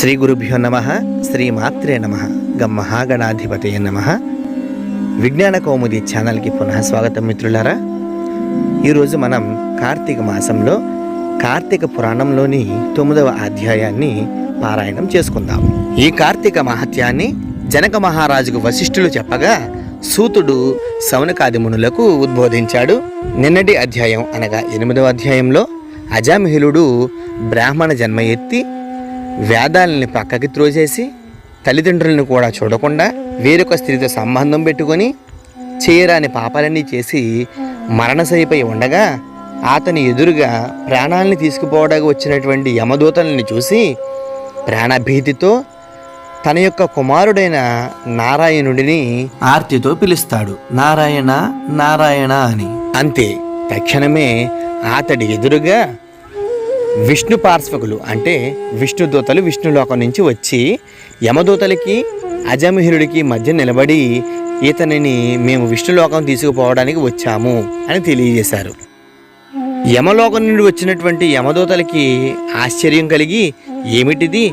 శ్రీ గురుభ్యో నమః. శ్రీమాత్రే నమః. గం మహాగణాధిపతయే నమః. విజ్ఞాన కౌముది ఛానల్కి పునః స్వాగతం మిత్రులారా. ఈరోజు మనం కార్తీక మాసంలో కార్తీక పురాణంలోని 9వ అధ్యాయాన్ని పారాయణం చేసుకుందాం. ఈ కార్తీక మహత్యాన్ని జనక మహారాజుకు వశిష్ఠులు చెప్పగా సూతుడు శౌనకాది మునులకు ఉద్బోధించాడు. నిన్నటి అధ్యాయం అనగా 8వ అధ్యాయంలో అజామిహిలుడు బ్రాహ్మణ జన్మ ఎత్తి వేదాలని పక్కకి త్రోసేసి తల్లిదండ్రులను కూడా చూడకుండా వేరొక స్త్రీతో సంబంధం పెట్టుకొని చేయరాని పాపాలన్నీ చేసి మరణశయ్యపై ఉండగా అతని ఎదురుగా ప్రాణాలని తీసుకుపోవడానికి వచ్చినటువంటి యమదూతల్ని చూసి ప్రాణభీతితో తన యొక్క కుమారుడైన నారాయణుడిని ఆర్తితో పిలుస్తాడు, నారాయణ నారాయణ అని. అంతే, తక్షణమే అతడి ఎదురుగా విష్ణు పార్శ్వకులు అంటే విష్ణుదూతలు విష్ణులోకం నుంచి వచ్చి యమదూతలకి అజామిహిలుడికి మధ్య నిలబడి ఇతనిని మేము విష్ణులోకం తీసుకుపోవడానికి వచ్చాము అని తెలియజేశారు. యమలోకం నుండి వచ్చినటువంటి యమదూతలకి ఆశ్చర్యం కలిగి, ఏమిటిది,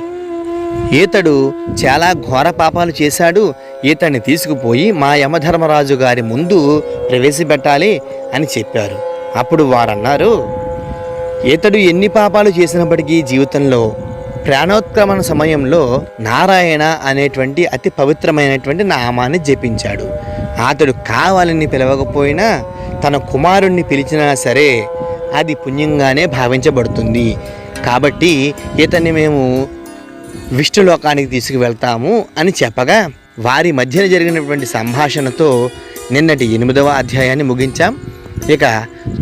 ఈతడు చాలా ఘోర పాపాలు చేశాడు, ఈతన్ని తీసుకుపోయి మా యమధర్మరాజు గారి ముందు ప్రవేశపెట్టాలి అని చెప్పారు. అప్పుడు వారన్నారు, ఈతడు ఎన్ని పాపాలు చేసినప్పటికీ జీవితంలో ప్రాణోత్క్రమణ సమయంలో నారాయణ అనేటువంటి అతి పవిత్రమైనటువంటి నామాన్ని జపించాడు. అతడు కావాలని పిలవకపోయినా తన కుమారుణ్ణి పిలిచినా సరే అది పుణ్యంగానే భావించబడుతుంది. కాబట్టి ఇతన్ని మేము విష్ణులోకానికి తీసుకువెళ్తాము అని చెప్పగా వారి మధ్యన జరిగినటువంటి సంభాషణతో నిన్నటి 8వ అధ్యాయాన్ని ముగించాం. ఇక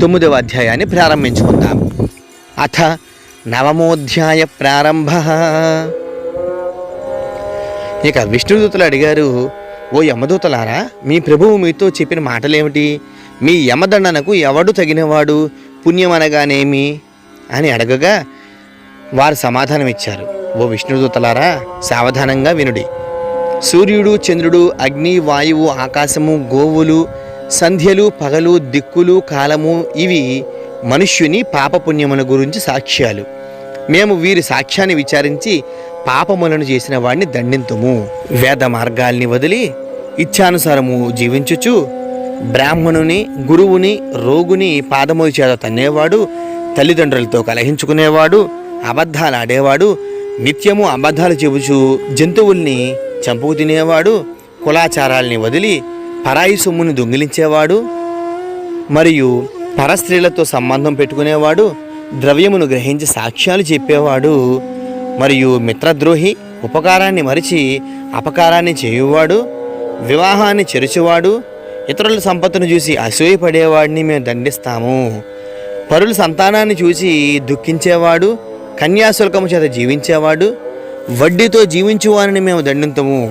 9వ అధ్యాయాన్ని ప్రారంభించుకుందాం. అథ 9వోధ్యాయ ప్రారంభ. ఇక విష్ణుదూతలు అడిగారు, ఓ యమదూతలారా, మీ ప్రభువు మీతో చెప్పిన మాటలేమిటి? మీ యమదండనకు ఎవడు తగినవాడు? పుణ్యం అనగానేమి అని అడగగా వారు సమాధానం ఇచ్చారు, ఓ విష్ణుదూతలారా, సావధానంగా వినుడి. సూర్యుడు, చంద్రుడు, అగ్ని, వాయువు, ఆకాశము, గోవులు, సంధ్యలు, పగలు, దిక్కులు, కాలము ఇవి మనుష్యుని పాపపుణ్యముల గురించి సాక్ష్యాలు. మేము వీరి సాక్ష్యాన్ని విచారించి పాపములను చేసిన వాడిని దండింతుము. వేద మార్గాల్ని వదిలి ఇచ్ఛానుసారము జీవించుచు బ్రాహ్మణుని, గురువుని, రోగుని పాదముల చేత తన్నేవాడు, తల్లిదండ్రులతో కలహించుకునేవాడు, అబద్ధాలాడేవాడు, నిత్యము అబద్ధాలు చెబుచు జంతువుల్ని చంపుకు తినేవాడు, కులాచారాల్ని వదిలి పరాయి సొమ్ముని దొంగిలించేవాడు, మరియు పరస్త్రీలతో సంబంధం పెట్టుకునేవాడు, ద్రవ్యమును గ్రహించి సాక్ష్యాలు చెప్పేవాడు, మరియు మిత్రద్రోహి, ఉపకారాన్ని మరిచి అపకారాన్ని చేయువాడు, వివాహాన్ని చెరుచువాడు, ఇతరుల సంపత్తును చూసి అసూయపడేవాడిని మేము దండిస్తాము. పరుల సంతానాన్ని చూసి దుఃఖించేవాడు, కన్యాశుల్కము చేత జీవించేవాడు, వడ్డీతో జీవించువారిని మేము దండింతము.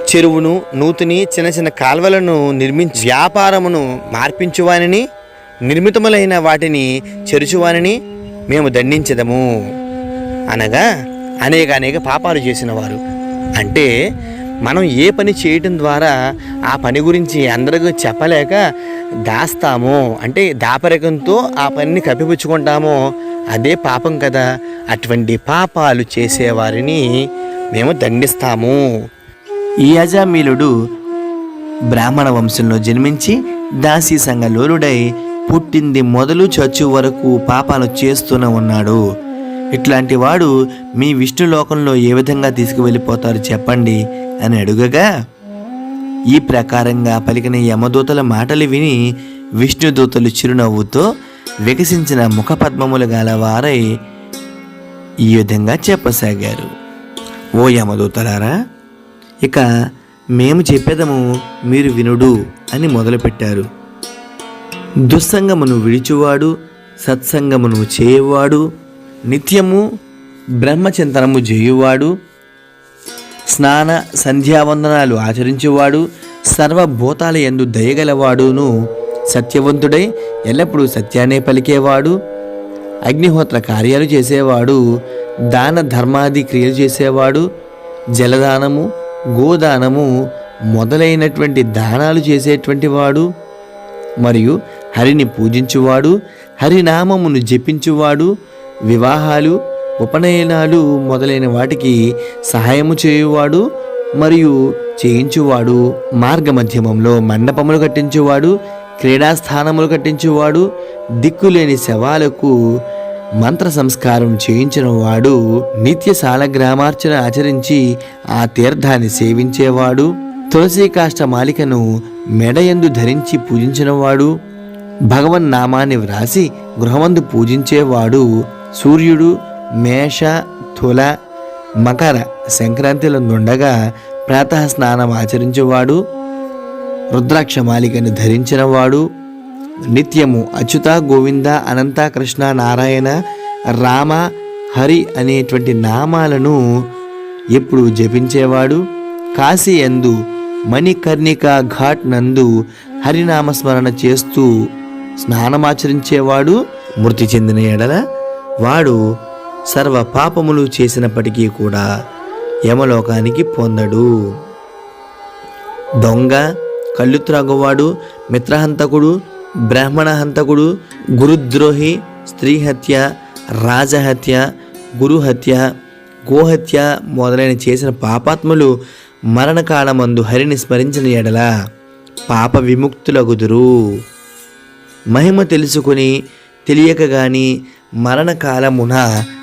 చెరువును, నూతిని, చిన్న చిన్న కాల్వలను నిర్మించి వ్యాపారమును మార్పించువానిని, నిర్మితములైన వాటిని చెరుచువానిని మేము దండించదము. అనగా అనేక పాపాలు చేసిన వారు. అంటే మనం ఏ పని చేయటం ద్వారా ఆ పని గురించి అందరికీ చెప్పలేక దాస్తామో, అంటే దాపరికంతో ఆ పనిని కప్పిపుచ్చుకుంటామో అదే పాపం కదా. అటువంటి పాపాలు చేసేవారిని మేము దండిస్తాము. ఈ అజామిలుడు బ్రాహ్మణ వంశంలో జన్మించి దాసీ సంఘలోలుడై పుట్టింది మొదలు చచ్చు వరకు పాపాలు చేస్తూనే ఉన్నాడు. ఇట్లాంటి వాడు మీ విష్ణులోకంలో ఏ విధంగా తీసుకువెళ్ళిపోతారు చెప్పండి అని అడుగగా, ఈ ప్రకారంగా పలికిన యమదూతల మాటలు విని విష్ణుదూతలు చిరునవ్వుతో వికసించిన ముఖపద్మములు గలవారై ఈ విధంగా చెప్పసాగారు, ఓ యమదూతలారా, ఇక మేము చెప్పేదము మీరు వినుడు అని మొదలుపెట్టారు. దుస్సంగమును విడిచువాడు, సత్సంగమును చేయువాడు, నిత్యము బ్రహ్మచింతనము చేయువాడు, స్నాన సంధ్యావందనాలు ఆచరించువాడు, సర్వభూతాల యందు దయగలవాడును, సత్యవంతుడై ఎల్లప్పుడూ సత్యాన్నే పలికేవాడు, అగ్నిహోత్ర కార్యాలు చేసేవాడు, దాన ధర్మాది క్రియలు చేసేవాడు, జలదానము, గోదానము మొదలైనటువంటి దానాలు చేసేటువంటి వాడు, మరియు హరిని పూజించువాడు, హరినామమును జపించువాడు, వివాహాలు ఉపనయనాలు మొదలైన వాటికి సహాయము చేయువాడు మరియు చేయించువాడు, మార్గమధ్యమంలో మండపములు కట్టించువాడు, క్రీడాస్థానములు కట్టించువాడు, దిక్కులేని శవాలకు మంత్ర సంస్కారం చేయించినవాడు, నిత్య సాలగ్రామార్చన ఆచరించి ఆ తీర్థాన్ని సేవించేవాడు, తులసి కాష్ట మాలికను మెడయందు ధరించి పూజించినవాడు, భగవన్ నామాన్ని వ్రాసి గృహమందు పూజించేవాడు, సూర్యుడు మేష తుల మకర సంక్రాంతిలందుండగా ప్రాతః స్నానం ఆచరించేవాడు, రుద్రాక్ష మాలికను ధరించినవాడు, నిత్యము అచ్యుత గోవింద అనంత కృష్ణ నారాయణ రామ హరి అనేటువంటి నామాలను ఎప్పుడు జపించేవాడు, కాశీ యందు మణికర్ణికా ఘాట్ నందు హరినామస్మరణ చేస్తూ స్నానమాచరించేవాడు, మృతి చెందిన ఎడల వాడు సర్వ పాపములు చేసినప్పటికీ కూడా యమలోకానికి పొందడు. దొంగ, కళ్ళు త్రాగువాడు, మిత్రహంతకుడు, బ్రాహ్మణ హంతకుడు, గురుద్రోహి, స్త్రీహత్య, రాజహత్య, గురుహత్య, గోహత్య మొదలైన చేసిన పాపాత్ములు మరణకాలమందు హరిని స్మరించిన ఎడల పాప విముక్తులగుదురు. మహిమ తెలుసుకుని తెలియక గాని మరణకాలమున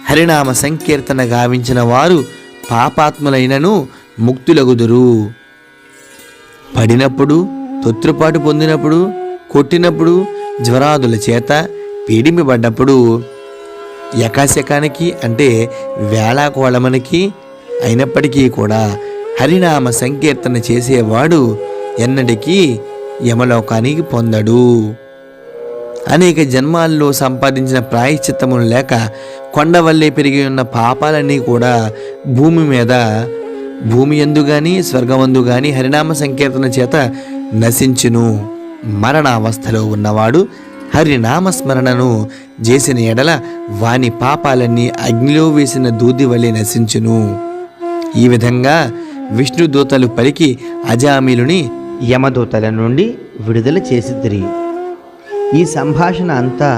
హరినామ సంకీర్తన గావించిన వారు పాపాత్ములైనను ముక్తులగుదురు. పడినప్పుడు, తొత్రుపాటు పొందినప్పుడు, కొట్టినప్పుడు, జ్వరాదుల చేత పీడింపబడ్డప్పుడు, యకాశకానికి అంటే వేళాకోళమనికి అయినప్పటికీ కూడా హరినామ సంకీర్తన చేసేవాడు ఎన్నటికీ యమలోకానికి పొందడు. అనేక జన్మాల్లో సంపాదించిన ప్రాయశ్చిత్తములు లేక కొండవల్లే పెరిగి ఉన్న పాపాలన్నీ కూడా భూమి యందు గాని స్వర్గమందు గాని హరినామ సంకీర్తన చేత నశించును. మరణావస్థలో ఉన్నవాడు హరినామస్మరణను చేసిన ఎడల వాని పాపాలన్నీ అగ్నిలో వేసిన దూది వలె నశించును. ఈ విధంగా విష్ణుదూతలు పలికి అజామిలుని యమదూతల నుండి విడుదల చేసిద్దిరి. ఈ సంభాషణ అంతా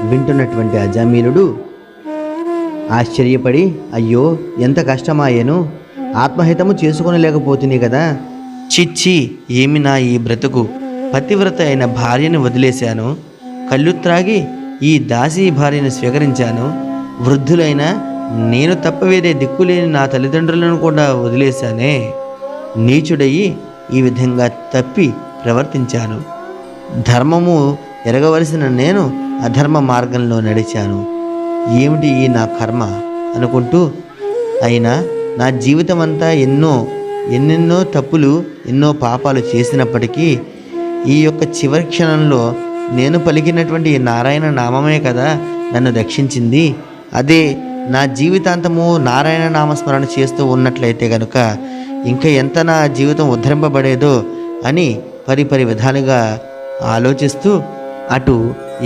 వింటున్నటువంటి అజామీలుడు ఆశ్చర్యపడి, అయ్యో ఎంత కష్టమాయేను, ఆత్మహితము చేసుకొనలేకపోతుంది కదా, చిచ్చి ఏమి నా ఈ బ్రతుకు, పతివ్రత అయిన భార్యను వదిలేశాను, కళ్ళు త్రాగి ఈ దాసీ భార్యను స్వీకరించాను, వృద్ధులైన నేను తప్ప వేరే దిక్కులేని నా తల్లిదండ్రులను కూడా వదిలేశానే, నీచుడయి ఈ విధంగా తప్పి ప్రవర్తించాను, ధర్మము ఎరగవలసిన నేను అధర్మ మార్గంలో నడిచాను, ఏమిటి ఈ నా కర్మ అనుకుంటూ, అయినా నా జీవితం అంతా ఎన్నెన్నో తప్పులు, ఎన్నో పాపాలు చేసినప్పటికీ ఈ యొక్క చివరి క్షణంలో నేను పలికినటువంటి నారాయణ నామమే కదా నన్ను రక్షించింది. అదే నా జీవితాంతము నారాయణ నామస్మరణ చేస్తూ ఉన్నట్లయితే కనుక ఇంకా ఎంత నా జీవితం ఉద్ధరింపబడేదో అని పరిపరి విధాలుగా ఆలోచిస్తూ అటు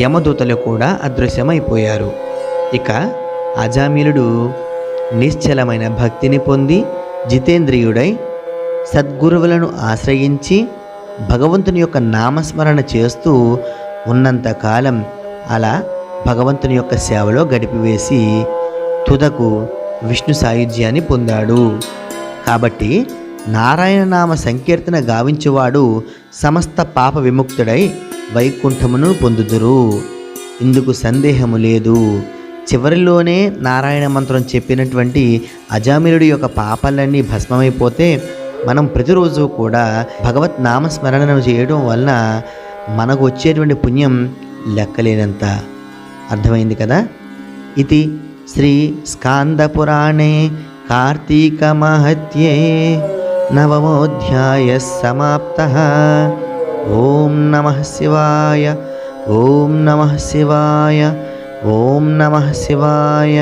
యమదూతలు కూడా అదృశ్యమైపోయారు. ఇక అజామిలుడు నిశ్చలమైన భక్తిని పొంది జితేంద్రియుడై సద్గురువులను ఆశ్రయించి భగవంతుని యొక్క నామస్మరణ చేస్తూ ఉన్నంతకాలం అలా భగవంతుని యొక్క సేవలో గడిపివేసి తుదకు విష్ణు సాయుధ్యాన్ని పొందాడు. కాబట్టి నారాయణ నామ సంకీర్తన గావించువాడు సమస్త పాప విముక్తుడై వైకుంఠమును పొందుదురు. ఇందుకు సందేహము లేదు. చివరిలోనే నారాయణ మంత్రం చెప్పినటువంటి అజామిలుడి యొక్క పాపాలన్నీ భస్మమైపోతే మనం ప్రతిరోజు కూడా భగవత్ నామస్మరణను చేయడం వలన మనకు వచ్చేటువంటి పుణ్యం లెక్కలేనంత. అర్థమైంది కదా. ఇది శ్రీ స్కాంద పురాణే కార్తీక మహత్యే నవమోధ్యాయ సమాప్తః. ఓం నమః శివాయ, ఓం నమః శివాయ, ఓం నమః శివాయ.